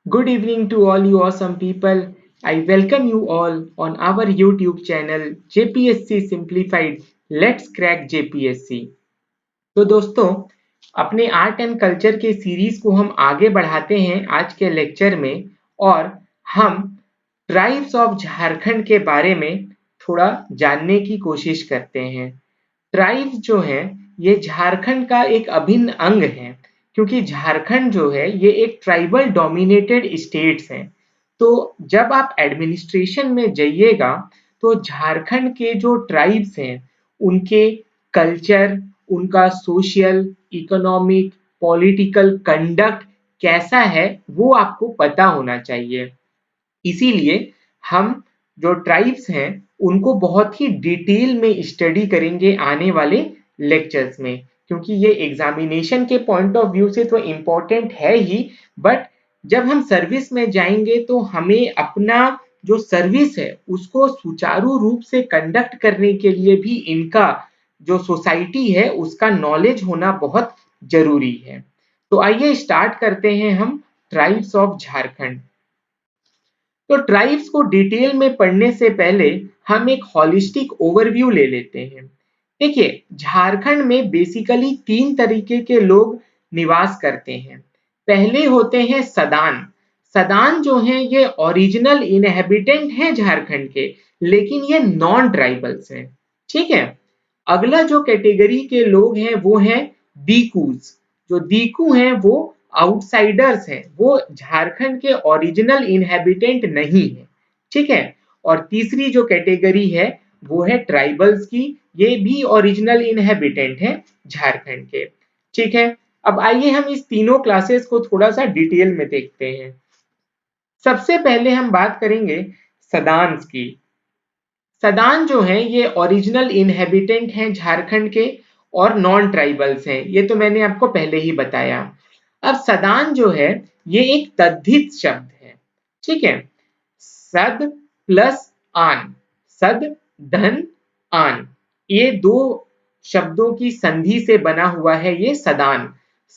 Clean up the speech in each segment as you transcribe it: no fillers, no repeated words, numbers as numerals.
Good evening to all you awesome people. I welcome you all on our YouTube channel JPSC Simplified. Let's crack JPSC. तो दोस्तों, अपने art and culture के series को हम आगे बढ़ाते हैं आज के लेक्चर में और हम ट्राइब्स ऑफ झारखंड के बारे में थोड़ा जानने की कोशिश करते हैं। ट्राइब्स जो है ये झारखंड का एक अभिन्न अंग है क्योंकि झारखंड जो है ये एक ट्राइबल डोमिनेटेड स्टेट्स हैं। तो जब आप एडमिनिस्ट्रेशन में जाइएगा तो झारखंड के जो ट्राइब्स हैं उनके कल्चर, उनका सोशल, इकोनॉमिक, पॉलिटिकल कंडक्ट कैसा है वो आपको पता होना चाहिए। इसीलिए हम जो ट्राइब्स हैं उनको बहुत ही डिटेल में स्टडी करेंगे आने वाले लेक्चर्स में, क्योंकि ये एग्जामिनेशन के पॉइंट ऑफ व्यू से तो इम्पोर्टेंट है ही, बट जब हम सर्विस में जाएंगे तो हमें अपना जो सर्विस है उसको सुचारू रूप से कंडक्ट करने के लिए भी इनका जो सोसाइटी है उसका नॉलेज होना बहुत जरूरी है। तो आइए स्टार्ट करते हैं हम ट्राइब्स ऑफ झारखंड। तो ट्राइब्स को डिटेल में पढ़ने से पहले हम एक हॉलिस्टिक ओवरव्यू ले लेते हैं। देखिए, झारखंड में बेसिकली तीन तरीके के लोग निवास करते हैं। पहले होते हैं सदान। सदान जो हैं ये ओरिजिनल इनहेबिटेंट हैं झारखंड के, लेकिन ये नॉन ट्राइबल्स हैं। ठीक है। अगला जो कैटेगरी के लोग हैं वो हैं दीकूज। जो दीकू हैं वो आउटसाइडर्स हैं, वो झारखंड के ओरिजिनल इनहेबिटेंट नहीं है। ठीक है। और तीसरी जो कैटेगरी है वो है ट्राइबल्स की, ये भी ओरिजिनल इनहेबिटेंट है झारखंड के। ठीक है। अब आइए हम इस तीनों क्लासेस को थोड़ा सा डिटेल में देखते हैं। सबसे पहले हम बात करेंगे सदान्स की। सदान जो है ये ओरिजिनल इनहेबिटेंट हैं झारखंड के और नॉन ट्राइबल्स हैं, ये तो मैंने आपको पहले ही बताया। अब सदान जो है ये एक तद्धित शब्द है। ठीक है। सद प्लस आन, सद धन आन, ये दो शब्दों की संधि से बना हुआ है ये सदान।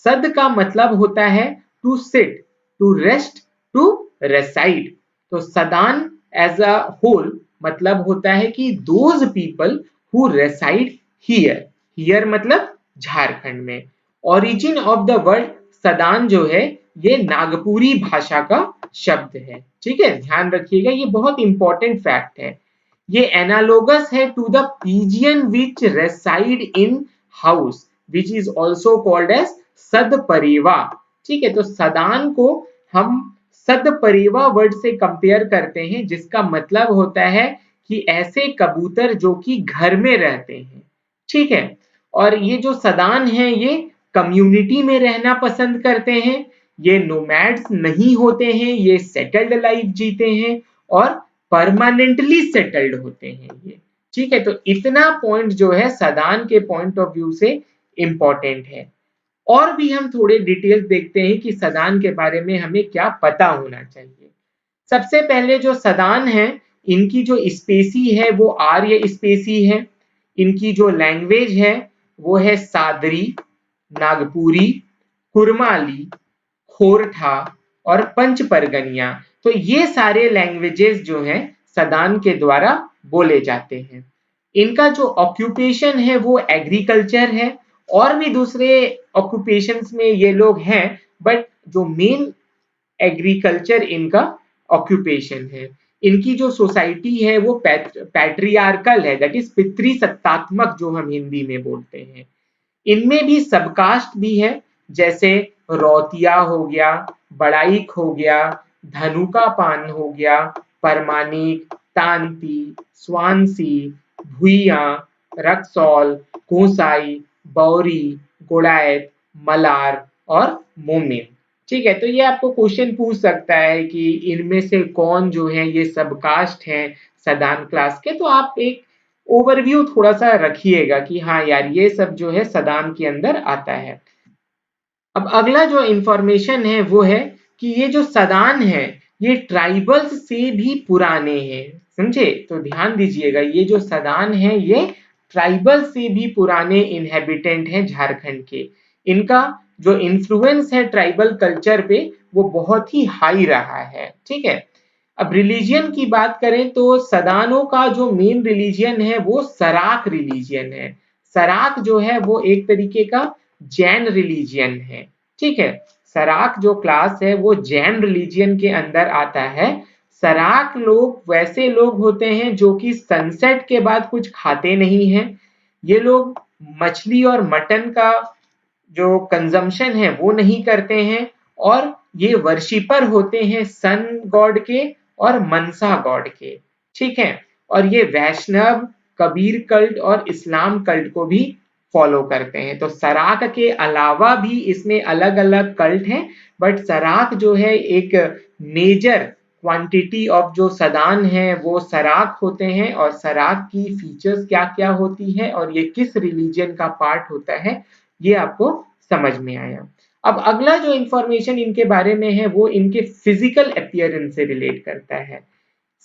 सद का मतलब होता है to sit, to rest, to reside. तो सदान एज अ होल मतलब होता है कि those people who reside here. Here मतलब झारखंड में। Origin of the word Sadan जो है ये नागपुरी भाषा का शब्द है। ठीक है, ध्यान रखिएगा, ये बहुत इंपॉर्टेंट फैक्ट है। ये एनालोगस है to the pigeon which reside in house which is also called as sadpareva. ठीक है, तो सदान को हम सदपरेवा वर्ड से कंपेयर करते हैं जिसका मतलब होता है कि ऐसे कबूतर जो कि घर में रहते हैं। ठीक है। और ये जो सदान है ये कम्युनिटी में रहना पसंद करते हैं, ये नोमैड्स नहीं होते हैं, ये सेटल्ड लाइफ जीते हैं और परमानेंटली सेटल्ड होते हैं ये। ठीक है, तो इतना पॉइंट जो है सदान के पॉइंट ऑफ व्यू से इंपॉर्टेंट है। और भी हम थोड़े डिटेल्स देखते हैं कि सदान के बारे में हमें क्या पता होना चाहिए। सबसे पहले जो सदान है इनकी जो स्पेसी है वो आर्य स्पेसी है। इनकी जो लैंग्वेज है वो है सादरी, नागपुरी, कुरमाली, खोरठा और पंच परगनिया। तो ये सारे लैंग्वेजेस जो हैं सदान के द्वारा बोले जाते हैं। इनका जो ऑक्यूपेशन है वो एग्रीकल्चर है। और भी दूसरे ऑक्यूपेशंस में ये लोग हैं, बट जो मेन एग्रीकल्चर इनका ऑक्यूपेशन है। इनकी जो सोसाइटी है वो पैट्रियार्कल है, दैट इज पितृसत्तात्मक जो हम हिंदी में बोलते हैं। इनमें भी सबकास्ट भी है, जैसे रौतिया हो गया, बड़ाइक हो गया, धनुका पान हो गया, परमानिक, तांती, स्वांसी, भुइया, रक्सौल, कोसाई, बौरी, गोड़ायत, मलार और मोमिन। ठीक है, तो ये आपको क्वेश्चन पूछ सकता है कि इनमें से कौन जो है ये सब कास्ट है सदान क्लास के, तो आप एक ओवरव्यू थोड़ा सा रखिएगा कि हाँ यार ये सब जो है सदान के अंदर आता है। अब अगला जो इंफॉर्मेशन है वो है कि ये जो सदान है ये ट्राइबल्स से भी पुराने हैं। समझे, तो ध्यान दीजिएगा, ये जो सदान है ये ट्राइबल से भी पुराने इनहेबिटेंट हैं झारखंड के। इनका जो इन्फ्लुएंस है ट्राइबल कल्चर पे वो बहुत ही हाई रहा है। ठीक है, अब रिलीजियन की बात करें तो सदानों का जो मेन रिलीजियन है वो सराक रिलीजियन है। सराक जो है वो एक तरीके का जैन रिलीजियन है। ठीक है, सराक जो क्लास है वो जैन रिलीजियन के अंदर आता है। सराक लोग वैसे लोग होते हैं जो कि सनसेट के बाद कुछ खाते नहीं हैं। ये लोग मछली और मटन का जो कंजम्पशन है वो नहीं करते हैं, और ये वर्शिपर होते हैं सन गॉड के और मनसा गॉड के। ठीक है, और ये वैष्णव, कबीर कल्ट और इस्लाम कल्ट को भी फॉलो करते हैं। तो सराक के अलावा भी इसमें अलग अलग कल्ट हैं, बट सराक जो है एक मेजर क्वांटिटी ऑफ जो सदान है वो सराक होते हैं। और सराक की फीचर्स क्या क्या होती है और ये किस रिलीजन का पार्ट होता है ये आपको समझ में आया। अब अगला जो इंफॉर्मेशन इनके बारे में है वो इनके फिजिकल अपीयरेंस से रिलेट करता है।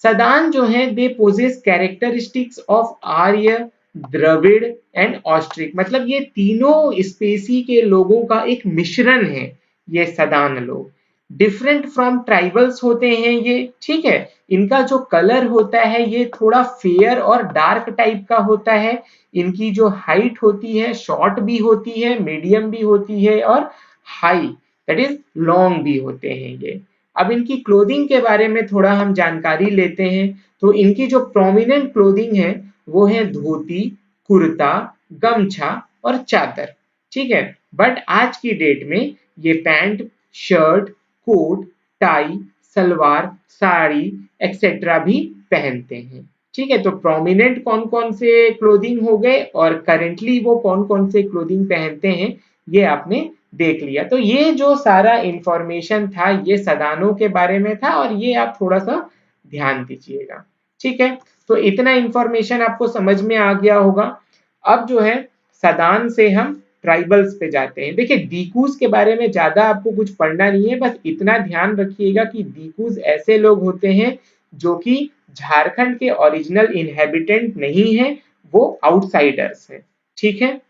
सदान जो है they possess characteristics of Arya, Dravid and Austric, मतलब ये तीनों स्पेसी के लोगों का एक मिश्रण है ये सदान लोग। डिफरेंट फ्रॉम ट्राइबल्स होते हैं ये। ठीक है, इनका जो कलर होता है ये थोड़ा फेयर और डार्क टाइप का होता है। इनकी जो हाइट होती है शॉर्ट भी होती है, मीडियम भी होती है और हाई दैट इज लॉन्ग भी होते हैं ये। अब इनकी क्लोथिंग के बारे में थोड़ा हम जानकारी लेते हैं। तो इनकी जो प्रोमिनेंट क्लोथिंग है वो है धोती, कुर्ता, गमछा और चादर। ठीक है, बट आज की डेट में ये pant, shirt, coat, tie, salwar, sari etcetera भी पहनते हैं। ठीक है, तो प्रोमिनेंट कौन कौन से क्लोथिंग हो गए और करेंटली वो कौन कौन से क्लोथिंग पहनते हैं ये आपने देख लिया। तो ये जो सारा इंफॉर्मेशन था ये सदानों के बारे में था और ये आप थोड़ा सा ध्यान दीजिएगा। ठीक है, तो इतना इंफॉर्मेशन आपको समझ में आ गया होगा। अब जो है सदान से हम ट्राइबल्स पे जाते हैं। देखिए दीकूज के बारे में ज्यादा आपको कुछ पढ़ना नहीं है, बस इतना ध्यान रखिएगा कि दीकूज ऐसे लोग होते हैं जो कि झारखंड के ओरिजिनल इनहेबिटेंट नहीं है, वो आउटसाइडर्स हैं। ठीक है,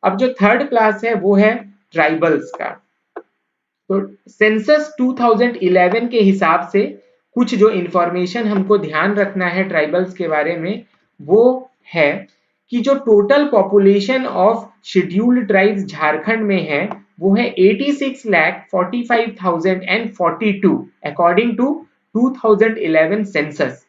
अब जो थर्ड क्लास है वो है ट्राइबल्स का। तो सेंसस 2011 के हिसाब से कुछ जो इंफॉर्मेशन हमको ध्यान रखना है ट्राइबल्स के बारे में वो है कि जो total population of scheduled tribes Jharkhand में है वो है 86,45,042 according to 2011 census.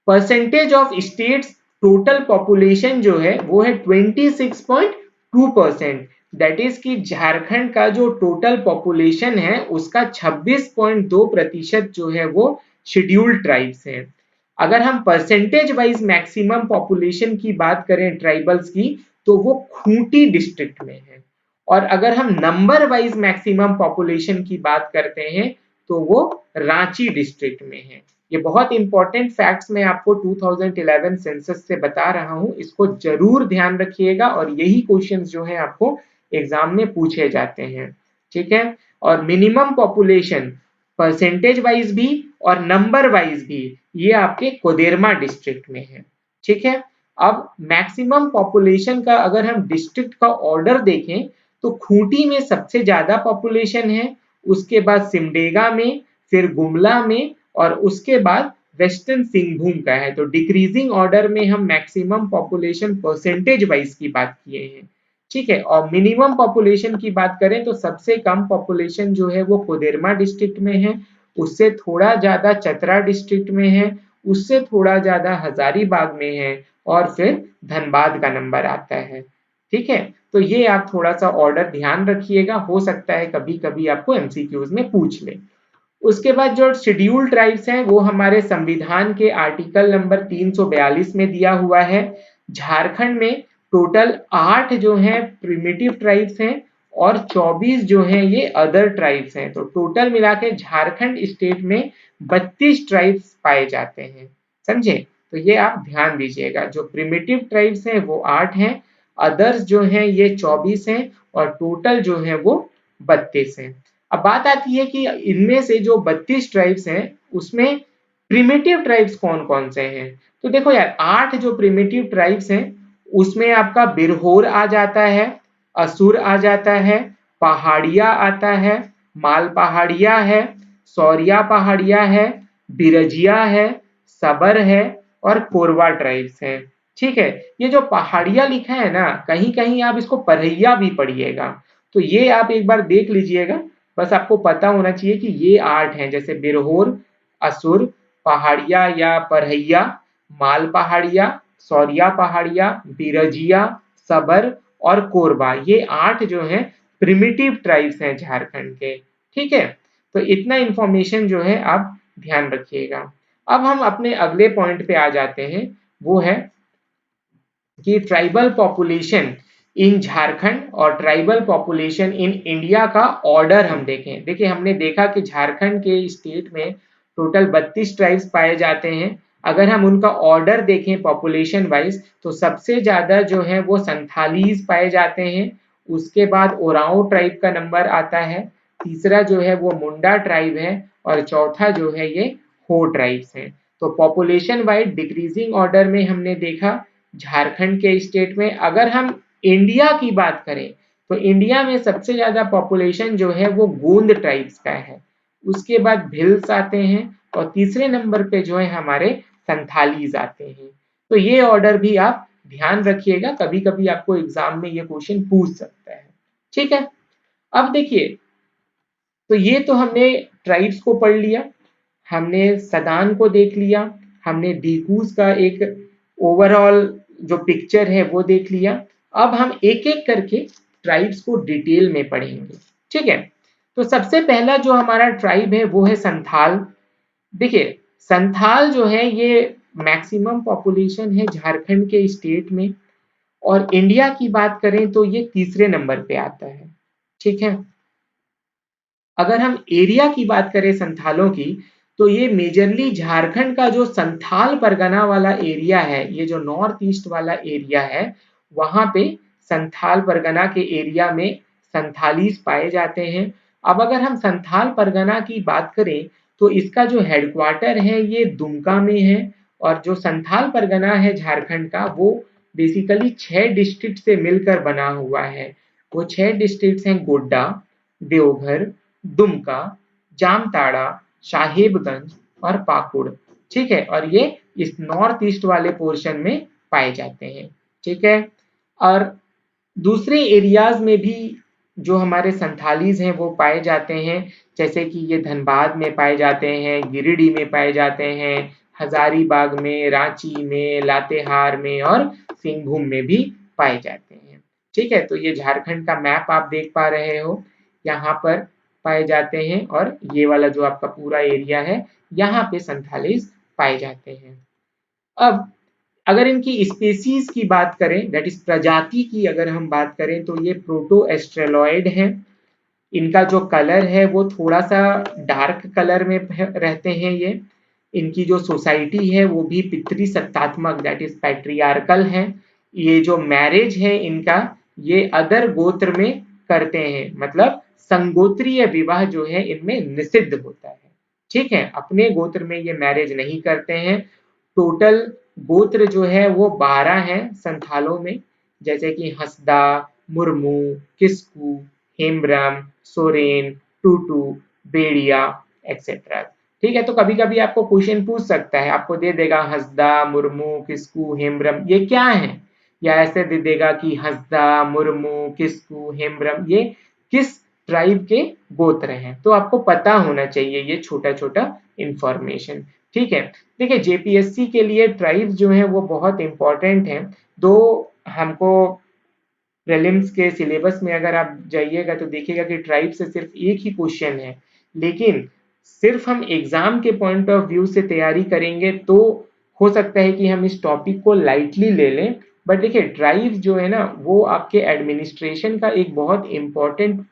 Percentage of state's total population जो है वो है 26.2%। दैट इज कि झारखंड का जो टोटल पॉपुलेशन है उसका 26.2% जो है वो शेड्यूल्ड ट्राइब्स हैं। अगर हम परसेंटेज वाइज मैक्सिमम पॉपुलेशन की बात करें ट्राइबल्स की तो वो खूंटी डिस्ट्रिक्ट में है, और अगर हम नंबर वाइज मैक्सिमम पॉपुलेशन की बात करते हैं तो वो रांची डिस्ट्रिक्ट में है। ये बहुत इंपॉर्टेंट फैक्ट्स मैं आपको 2011 सेंसस से बता रहा हूं, इसको जरूर ध्यान रखिएगा और यही क्वेश्चंस जो है आपको एग्जाम में पूछे जाते हैं। ठीक है, और मिनिमम पॉपुलेशन परसेंटेज वाइज भी और नंबर वाइज भी ये आपके कोदेरमा डिस्ट्रिक्ट में है। ठीक है, अब मैक्सिमम पॉपुलेशन का अगर हम डिस्ट्रिक्ट का ऑर्डर देखें तो खूंटी में सबसे ज्यादा पॉपुलेशन है, उसके बाद सिमडेगा में, फिर गुमला में और उसके बाद वेस्टर्न सिंहभूम का है। तो डिक्रीजिंग ऑर्डर में हम मैक्सिमम पॉपुलेशन परसेंटेज वाइज की बात किए हैं। ठीक है, और मिनिमम पॉपुलेशन की बात करें तो सबसे कम पॉपुलेशन जो है वो कोदेरमा डिस्ट्रिक्ट में है, उससे थोड़ा ज्यादा चतरा डिस्ट्रिक्ट में है, उससे थोड़ा ज्यादा हजारीबाग में है और फिर धनबाद का नंबर आता है। ठीक है, तो ये आप थोड़ा सा ऑर्डर ध्यान रखिएगा, हो सकता है कभी कभी आपको एमसीक्यूज में पूछ ले। उसके बाद जो शेड्यूल्ड ट्राइब्स हैं वो हमारे संविधान के आर्टिकल नंबर 342 में दिया हुआ है। झारखंड में टोटल 8 जो हैं प्रिमिटिव ट्राइब्स हैं और 24 जो हैं ये अदर ट्राइब्स हैं। तो टोटल मिला के झारखंड स्टेट में 32 ट्राइब्स पाए जाते हैं। समझे, तो ये आप ध्यान दीजिएगा, जो प्रिमिटिव ट्राइब्स हैं वो 8 हैं, अदर्स जो हैं ये 24 हैं और टोटल जो है वो 32 हैं। अब बात आती है कि इनमें से जो 32 ट्राइब्स हैं उसमें प्रिमिटिव ट्राइब्स कौन कौन से हैं। तो देखो यार 8 जो प्रिमिटिव ट्राइब्स हैं उसमें आपका बिरहोर आ जाता है, असुर आ जाता है, पहाड़िया आता है, माल पहाड़िया है, सौरिया पहाड़िया है, बिरजिया है, सबर है और कोरवा ट्राइब्स है। ठीक है, ये जो पहाड़िया लिखा है ना, कहीं कहीं आप इसको परहिया भी पढ़िएगा, तो ये आप एक बार देख लीजिएगा। बस आपको पता होना चाहिए कि ये 8 हैं, जैसे बिरहोर, असुर, पहाड़िया या परहिया, माल पहाड़िया, सौरिया पहाड़िया, बिरजिया, सबर और कोरबा, ये 8 जो हैं प्रिमिटिव ट्राइब्स हैं झारखंड के। ठीक है, तो इतना इंफॉर्मेशन जो है आप ध्यान रखिएगा। अब हम अपने अगले पॉइंट पे आ जाते हैं, वो है कि ट्राइबल पॉपुलेशन इन झारखंड और ट्राइबल पॉपुलेशन इन इंडिया का ऑर्डर हम देखें। देखिए, हमने देखा कि झारखंड के स्टेट में टोटल 32 ट्राइब्स पाए जाते हैं। अगर हम उनका ऑर्डर देखें पॉपुलेशन वाइज, तो सबसे ज्यादा जो है वो संथालीज पाए जाते हैं, उसके बाद ओराओं ट्राइब का नंबर आता है, तीसरा जो है वो मुंडा ट्राइब है और चौथा जो है ये हो ट्राइब्स है। तो पॉपुलेशन वाइज डिक्रीजिंग ऑर्डर में हमने देखा झारखंड के स्टेट में। अगर हम इंडिया की बात करें, तो इंडिया में सबसे ज्यादा पॉपुलेशन जो है वो गोंद ट्राइब्स का है, उसके बाद भिल्स आते हैं और तीसरे नंबर पे जो है हमारे संथालीज आते हैं। तो ये ऑर्डर भी आप ध्यान रखिएगा, कभी कभी आपको एग्जाम में ये क्वेश्चन पूछ सकता है। ठीक है, अब देखिए, तो ये तो हमने ट्राइब्स को पढ़ लिया, हमने सदान को देख लिया, हमने डीकूज का एक ओवरऑल जो पिक्चर है वो देख लिया। अब हम एक एक करके ट्राइब्स को डिटेल में पढ़ेंगे। ठीक है, तो सबसे पहला जो हमारा ट्राइब है वो है संथाल। देखिए, संथाल जो है ये मैक्सिमम पॉपुलेशन है झारखंड के स्टेट में, और इंडिया की बात करें तो ये तीसरे नंबर पे आता है। ठीक है, अगर हम एरिया की बात करें संथालों की, तो ये मेजरली झारखंड का जो संथाल परगना वाला एरिया है, ये जो नॉर्थ ईस्ट वाला एरिया है, वहां पे संथाल परगना के एरिया में संथालीस पाए जाते हैं। अब अगर हम संथाल परगना की बात करें, तो इसका जो हेडक्वार्टर है ये दुमका में है, और जो संथाल परगना है झारखंड का, वो बेसिकली 6 डिस्ट्रिक्ट से मिलकर बना हुआ है। वो 6 डिस्ट्रिक्ट हैं गोड्डा, देवघर, दुमका, जामताड़ा, साहेबगंज और पाकुड़। ठीक है, और ये इस नॉर्थ ईस्ट वाले पोर्शन में पाए जाते हैं। ठीक है, और दूसरे एरियाज में भी जो हमारे संथालीज हैं वो पाए जाते हैं, जैसे कि ये धनबाद में पाए जाते हैं, गिरिडीह में पाए जाते हैं, हजारीबाग में, रांची में, लातेहार में और सिंहभूम में भी पाए जाते हैं। ठीक है, तो ये झारखंड का मैप आप देख पा रहे हो, यहाँ पर पाए जाते हैं, और ये वाला जो आपका पूरा एरिया है, यहाँ पे संथालीज पाए जाते हैं। अब अगर इनकी स्पीसीज की बात करें, दैट इज प्रजाति की अगर हम बात करें, तो ये प्रोटो एस्ट्रेलॉयड है। इनका जो कलर है वो थोड़ा सा डार्क कलर में रहते हैं ये। इनकी जो सोसाइटी है वो भी पितृसत्तात्मक, दैट इज पैट्रियार्कल है। ये जो मैरिज है इनका, ये अदर गोत्र में करते हैं, मतलब संगोत्रीय विवाह जो है इनमें निषिद्ध होता है। ठीक है, अपने गोत्र में ये मैरिज नहीं करते हैं। टोटल गोत्र जो है वो 12 हैं संथालों में, जैसे कि हंसदा, मुर्मू, किस्कू, हेम्ब्रम, सोरेन, टूटू, बेड़िया एक्सेट्रा। ठीक है, तो कभी कभी आपको क्वेश्चन पूछ सकता है, आपको दे देगा हंसदा, मुर्मू, किस्कू, हेम्ब्रम ये क्या है, या ऐसे दे देगा कि हंसदा, मुर्मू, किस्कू, हेम्ब्रम ये किस ट्राइब के गोत्र हैं। तो आपको पता होना चाहिए ये छोटा छोटा इंफॉर्मेशन। ठीक है, देखिए, जेपीएससी के लिए ट्राइब्स जो है वो बहुत इंपॉर्टेंट हैं। दो हमको प्रीलिम्स के सिलेबस में अगर आप जाइएगा तो देखिएगा कि ट्राइब से सिर्फ एक ही क्वेश्चन है, लेकिन सिर्फ हम एग्जाम के पॉइंट ऑफ व्यू से तैयारी करेंगे तो हो सकता है कि हम इस टॉपिक को लाइटली ले लें। बट देखिए, ट्राइब्स जो है ना वो आपके एडमिनिस्ट्रेशन का एक बहुत इंपॉर्टेंट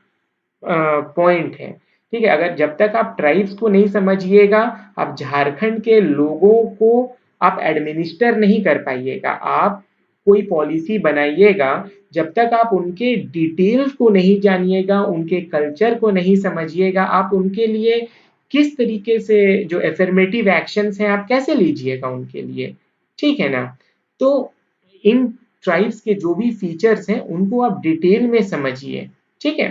पॉइंट है। ठीक है, अगर जब तक आप ट्राइब्स को नहीं समझिएगा, आप झारखंड के लोगों को आप एडमिनिस्टर नहीं कर पाइएगा। आप कोई पॉलिसी बनाइएगा, जब तक आप उनके डिटेल्स को नहीं जानिएगा, उनके कल्चर को नहीं समझिएगा, आप उनके लिए किस तरीके से जो एफर्मेटिव एक्शंस हैं आप कैसे लीजिएगा उनके लिए। ठीक है ना, तो इन ट्राइब्स के जो भी फीचर्स हैं उनको आप डिटेल में समझिए। ठीक है,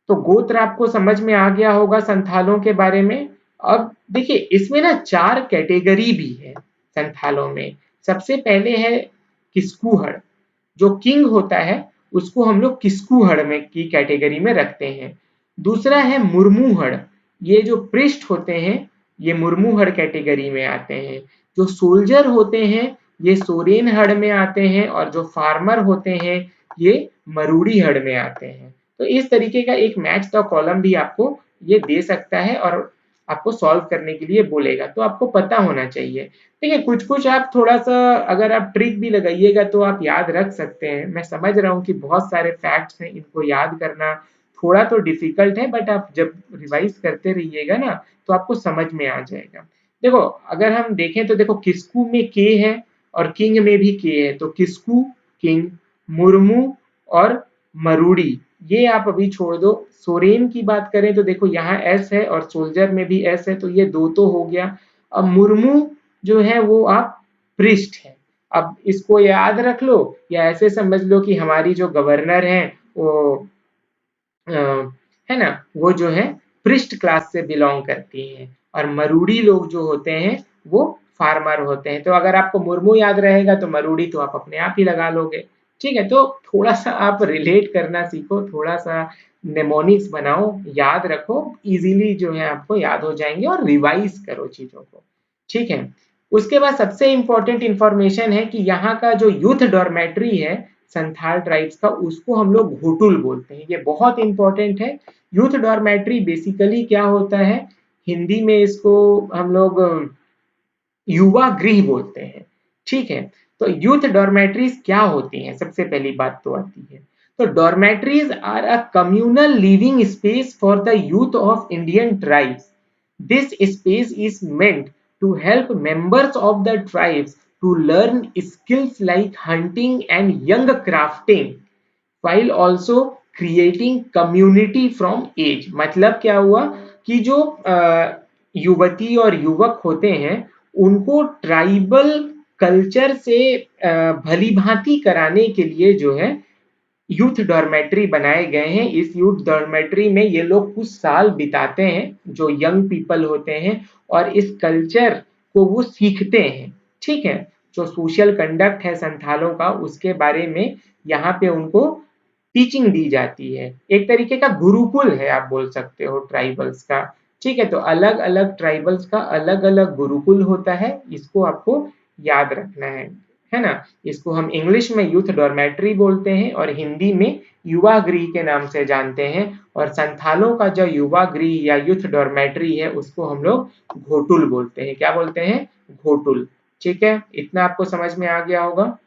तो गोत्र आपको समझ में आ गया होगा संथालों के बारे में। अब देखिए इसमें ना 4 कैटेगरी भी है संथालों में। सबसे पहले है किस्कुहड़, जो किंग होता है उसको हम लोग किस्कुहड़ में की कैटेगरी में रखते हैं। दूसरा है मुर्मूहड़, ये जो पृष्ठ होते हैं ये मुर्मूहड़ कैटेगरी में आते हैं। जो सोल्जर होते हैं ये सोरेन हड़ में आते हैं, और जो फार्मर होते हैं ये मरूड़ी हड़ में आते हैं। तो इस तरीके का एक मैच द कॉलम भी आपको ये दे सकता है और आपको सॉल्व करने के लिए बोलेगा, तो आपको पता होना चाहिए। ठीक है, कुछ कुछ आप थोड़ा सा अगर आप ट्रिक भी लगाइएगा तो आप याद रख सकते हैं। मैं समझ रहा हूँ कि बहुत सारे फैक्ट्स हैं, इनको याद करना थोड़ा तो डिफिकल्ट है, बट आप जब रिवाइज करते रहिएगा ना तो आपको समझ में आ जाएगा। देखो अगर हम देखें तो देखो किस्कू में के है और किंग में भी के है, तो किस्कू किंग, मुर्मू और मरूड़ी ये आप अभी छोड़ दो। सोरेन की बात करें तो देखो यहाँ एस है और सोल्जर में भी एस है, तो ये दो तो हो गया। अब मुर्मू जो है वो आप पृष्ठ है। अब इसको याद रख लो या ऐसे समझ लो कि हमारी जो गवर्नर है वो अ, है ना, वो जो है पृष्ठ क्लास से बिलोंग करती हैं, और मरूड़ी लोग जो होते हैं वो फार्मर होते हैं। तो अगर आपको मुर्मू याद रहेगा तो मरूड़ी तो आप अपने आप ही लगा लोगे। ठीक है, तो थोड़ा सा आप रिलेट करना सीखो, थोड़ा सा नेमोनिक्स बनाओ, याद रखो, इजीली जो है आपको याद हो जाएंगे, और रिवाइज करो चीजों को। ठीक है, उसके बाद सबसे इंपॉर्टेंट इंफॉर्मेशन है कि यहाँ का जो यूथ डॉर्मेट्री है संथाल ट्राइब्स का, उसको हम लोग घोटुल बोलते हैं। ये बहुत इंपॉर्टेंट है। यूथ डॉर्मेट्री बेसिकली क्या होता है, हिंदी में इसको हम लोग युवा गृह बोलते हैं। ठीक है, तो यूथ डॉर्मेट्रीज क्या होती हैं, सबसे पहली बात तो आती है। तो dormitories are a communal living space for the youth of Indian tribes. This space is meant to help members of the tribes to learn skills like hunting and young crafting while also creating community from age। मतलब क्या हुआ कि जो युवती और युवक होते हैं उनको ट्राइबल कल्चर से भली भांति कराने के लिए जो है यूथ डॉर्मेट्री बनाए गए हैं। इस यूथ डॉर्मेट्री में ये लोग कुछ साल बिताते हैं, जो यंग पीपल होते हैं, और इस कल्चर को वो सीखते हैं। ठीक है, जो सोशल कंडक्ट है संथालों का उसके बारे में यहाँ पे उनको टीचिंग दी जाती है। एक तरीके का गुरुकुल है आप बोल सकते हो ट्राइबल्स का। ठीक है, तो अलग अलग ट्राइबल्स का अलग अलग गुरुकुल होता है, इसको आपको याद रखना है ना। इसको हम इंग्लिश में यूथ डॉर्मेट्री बोलते हैं और हिंदी में युवा गृह के नाम से जानते हैं। और संथालों का जो युवा गृह या यूथ डॉर्मेट्री है उसको हम लोग घोटुल बोलते हैं। क्या बोलते हैं? घोटुल। ठीक है, इतना आपको समझ में आ गया होगा।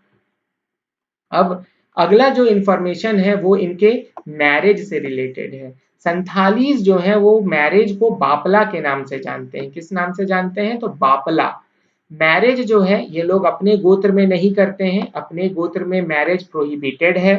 अब अगला जो इंफॉर्मेशन है वो इनके मैरिज से रिलेटेड है। संथालीज जो है वो मैरिज को बापला के नाम से जानते हैं। किस नाम से जानते हैं? तो बापला। मैरिज जो है ये लोग अपने गोत्र में नहीं करते हैं, अपने गोत्र में मैरिज प्रोहिबिटेड है।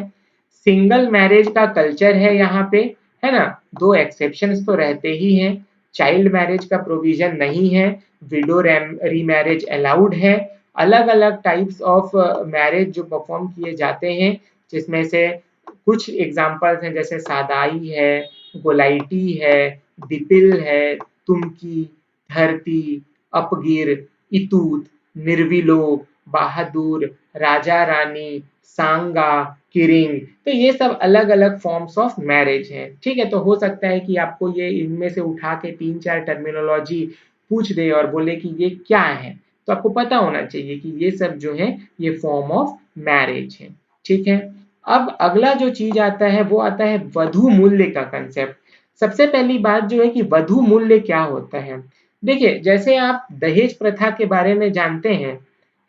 सिंगल मैरिज का कल्चर है यहाँ पे, है ना। दो एक्सेप्शंस तो रहते ही हैं। चाइल्ड मैरिज का प्रोविजन नहीं है, विडो रीमैरिज अलाउड है। अलग अलग टाइप्स ऑफ मैरिज जो परफॉर्म किए जाते हैं, जिसमें से कुछ एग्जाम्पल्स हैं जैसे सादाई है, गोलाइटी है, दिपिल है, तुमकी, धरती, अपगिर, इतूत, निर्विलो, बहादुर, राजा रानी, सांगा, किरिंग। तो ये सब अलग अलग फॉर्म्स ऑफ मैरिज हैं। ठीक है, तो हो सकता है कि आपको ये इनमें से उठा के 3-4 टर्मिनोलॉजी पूछ दे और बोले कि ये क्या है, तो आपको पता होना चाहिए कि ये सब जो है ये फॉर्म ऑफ मैरिज है। ठीक है, अब अगला जो चीज आता है वो आता है वधु मूल्य का कंसेप्ट। सबसे पहली बात जो है कि वधु मूल्य क्या होता है। देखिए जैसे आप दहेज प्रथा के बारे में जानते हैं,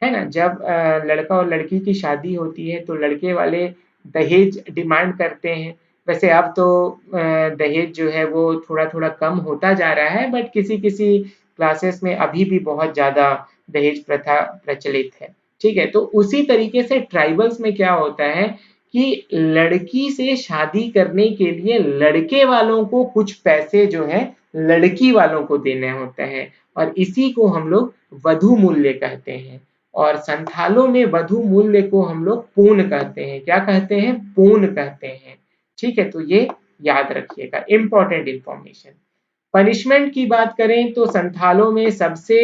है ना। जब लड़का और लड़की की शादी होती है तो लड़के वाले दहेज डिमांड करते हैं। वैसे अब तो दहेज जो है वो थोड़ा थोड़ा कम होता जा रहा है, बट किसी किसी क्लासेस में अभी भी बहुत ज्यादा दहेज प्रथा प्रचलित है। ठीक है, तो उसी तरीके से ट्राइबल्स में क्या होता है कि लड़की से शादी करने के लिए लड़के वालों को कुछ पैसे जो है लड़की वालों को देने होते हैं, और इसी को हम लोग वधु मूल्य कहते हैं। और संथालों में वधु मूल्य को हम लोग पून कहते हैं। क्या कहते हैं? पून कहते हैं। ठीक है, तो ये याद रखिएगा, इंपॉर्टेंट इंफॉर्मेशन। पनिशमेंट की बात करें तो संथालों में सबसे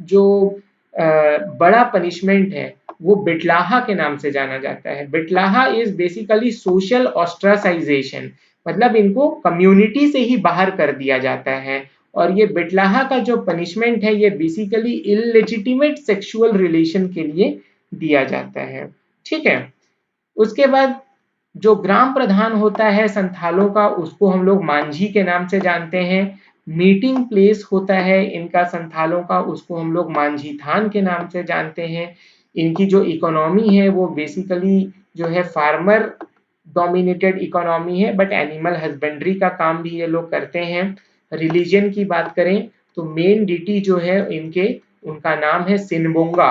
जो बड़ा पनिशमेंट है वो बिटलाहा के नाम से जाना जाता है। बिटलाहा इज बेसिकली सोशल ऑस्ट्रासाइजेशन, मतलब इनको कम्युनिटी से ही बाहर कर दिया जाता है। और ये बिटलाहा का जो पनिशमेंट है ये बेसिकली इललेजिटिमेट सेक्सुअल रिलेशन के लिए दिया जाता है। ठीक है, उसके बाद जो ग्राम प्रधान होता है संथालों का उसको हम लोग मांझी के नाम से जानते हैं। मीटिंग प्लेस होता है इनका संथालों का, उसको हम लोग मांझी थान के नाम से जानते हैं। इनकी जो इकोनॉमी है वो बेसिकली जो है फार्मर डोमिनेटेड इकोनॉमी है, बट एनिमल हस्बेंड्री का काम भी ये लोग करते हैं। रिलीजन की बात करें तो मेन डिटी जो है इनके, उनका नाम है सिनबोंगा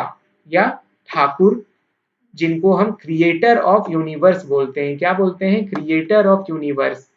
या ठाकुर, जिनको हम क्रिएटर ऑफ यूनिवर्स बोलते हैं। क्या बोलते हैं? Creator of universe.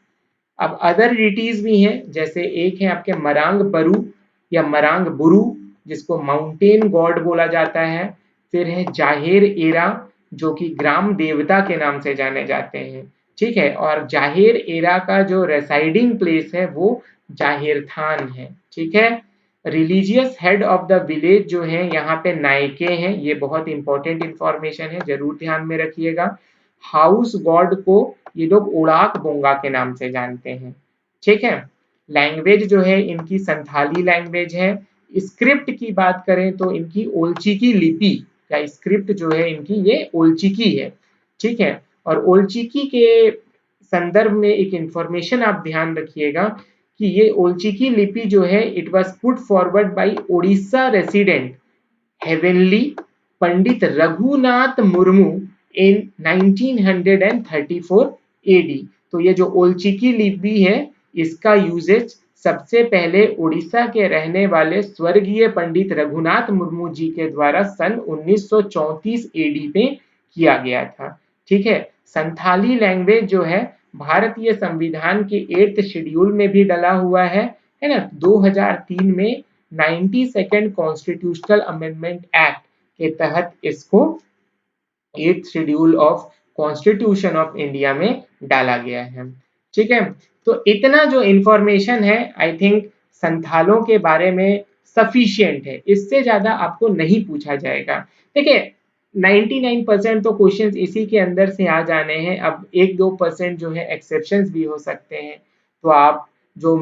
अब अदर डिटीज भी हैं, जैसे एक है आपके मरांग बरू या मरांग बुरु, जिसको माउंटेन गॉड बोला जाता है। फिर है जाहेर एरा, जो कि ग्राम देवता के नाम से जाने जाते हैं। ठीक है, और जाहेर एरा का जो रेसाइडिंग प्लेस है वो जाहिर थान है। ठीक है, religious head of the village जो है यहाँ पे नायके हैं, ये बहुत इंपॉर्टेंट इंफॉर्मेशन है, जरूर ध्यान में रखिएगा। हाउस गॉड को ये लोग उड़ाक बोंगा के नाम से जानते हैं। ठीक है, लैंग्वेज जो है इनकी संथाली लैंग्वेज है। स्क्रिप्ट की बात करें तो इनकी ओलचिकी लिपि या स्क्रिप्ट जो है इनकी ये ओलचिकी है। ठीक है, और ओलचिकी के संदर्भ में एक इंफॉर्मेशन आप ध्यान रखिएगा कि ये ओलचिकी लिपि जो है it was put forward by Odisha resident heavenly Pandit Raghunath Murmu in 1934 AD. तो ये जो ओलचिकी लिपि है इसका यूजेज सबसे पहले उड़ीसा के रहने वाले स्वर्गीय पंडित रघुनाथ मुर्मू जी के द्वारा सन 1934 एडी में किया गया था। ठीक है, संथाली लैंग्वेज जो है भारतीय संविधान के 8th शेड्यूल में भी डला हुआ है ना। 2003 में 92nd कॉन्स्टिट्यूशनल अमेंडमेंट एक्ट के तहत इसको 8th schedule of constitution of India में डाला गया है। ठीक है, तो इतना जो इंफॉर्मेशन है आई थिंक संथालों के बारे में सफिशिएंट है, इससे ज्यादा आपको नहीं पूछा जाएगा। देखिए 99% तो क्वेश्चंस इसी के अंदर से आ जाने हैं, अब 1-2% जो है एक्सेप्शंस भी हो सकते हैं। तो आप जो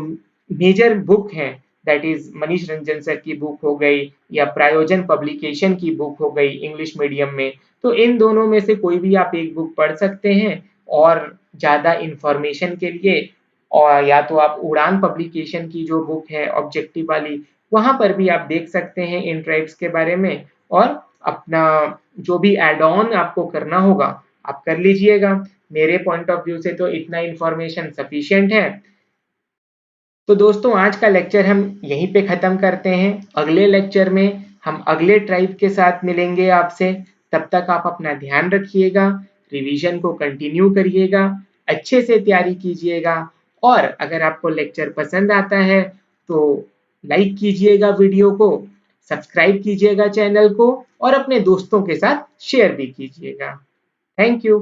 मेजर बुक है that is Manish Ranjan sir की बुक हो गई या प्रायोजन पब्लिकेशन की बुक हो गई इंग्लिश मीडियम में, तो इन दोनों में से कोई भी आप एक बुक पढ़ सकते हैं। और ज़्यादा इंफॉर्मेशन के लिए और या तो आप उड़ान पब्लिकेशन की जो बुक है ऑब्जेक्टिव वाली, वहां पर भी आप देख सकते हैं इन ट्राइब्स के बारे में, और अपना जो भी एड ऑन आपको करना होगा आप कर लीजिएगा। मेरे पॉइंट ऑफ व्यू से तो इतना इंफॉर्मेशन सफिशिएंट है। तो दोस्तों आज का लेक्चर हम यहीं पे ख़त्म करते हैं। अगले लेक्चर में हम अगले ट्राइब के साथ मिलेंगे आपसे। तब तक आप अपना ध्यान रखिएगा, रिवीजन को कंटिन्यू करिएगा, अच्छे से तैयारी कीजिएगा। और अगर आपको लेक्चर पसंद आता है तो लाइक कीजिएगा वीडियो को, सब्सक्राइब कीजिएगा चैनल को और अपने दोस्तों के साथ शेयर भी कीजिएगा। Thank you.